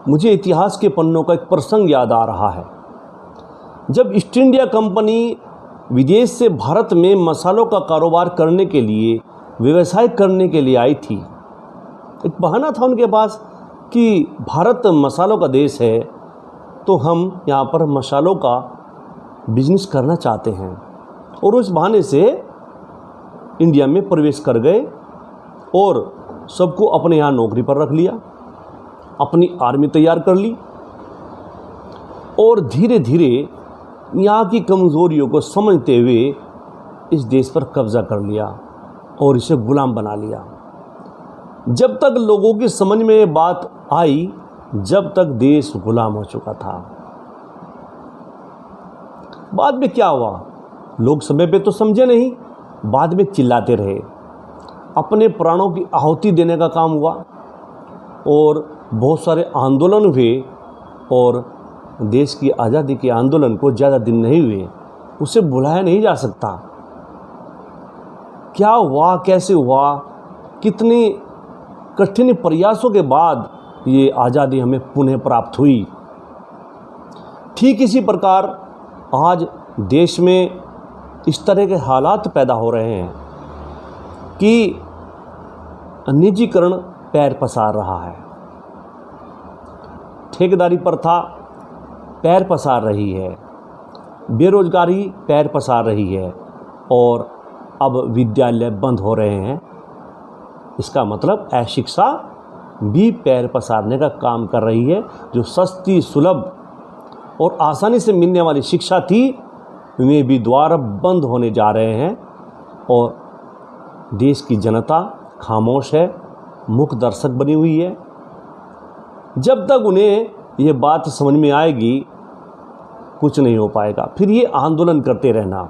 मुझे इतिहास के पन्नों का एक प्रसंग याद आ रहा है। जब ईस्ट इंडिया कंपनी विदेश से भारत में मसालों का कारोबार करने के लिए, व्यवसाय करने के लिए आई थी, एक बहाना था उनके पास कि भारत मसालों का देश है, तो हम यहाँ पर मसालों का बिजनेस करना चाहते हैं। और उस बहाने से इंडिया में प्रवेश कर गए और सबको अपने यहाँ नौकरी पर रख लिया, अपनी आर्मी तैयार कर ली और धीरे धीरे यहाँ की कमज़ोरियों को समझते हुए इस देश पर कब्ज़ा कर लिया और इसे गुलाम बना लिया। जब तक लोगों की समझ में ये बात आई, जब तक देश गुलाम हो चुका था। बाद में क्या हुआ, लोग समय पे तो समझे नहीं, बाद में चिल्लाते रहे, अपने प्राणों की आहुति देने का काम हुआ और बहुत सारे आंदोलन हुए और देश की आज़ादी के आंदोलन को ज़्यादा दिन नहीं हुए, उसे भुलाया नहीं जा सकता। क्या हुआ, कैसे हुआ, कितने कठिन प्रयासों के बाद ये आज़ादी हमें पुनः प्राप्त हुई। ठीक इसी प्रकार आज देश में इस तरह के हालात पैदा हो रहे हैं कि निजीकरण पैर पसार रहा है, ठेकेदारी प्रथा पैर पसार रही है, बेरोजगारी पैर पसार रही है और अब विद्यालय बंद हो रहे हैं। इसका मतलब अशिक्षा भी पैर पसारने का काम कर रही है। जो सस्ती, सुलभ और आसानी से मिलने वाली शिक्षा थी, वे भी द्वार बंद होने जा रहे हैं और देश की जनता खामोश है, मूक दर्शक बनी हुई है। जब तक उन्हें ये बात समझ में आएगी, कुछ नहीं हो पाएगा। फिर ये आंदोलन करते रहना,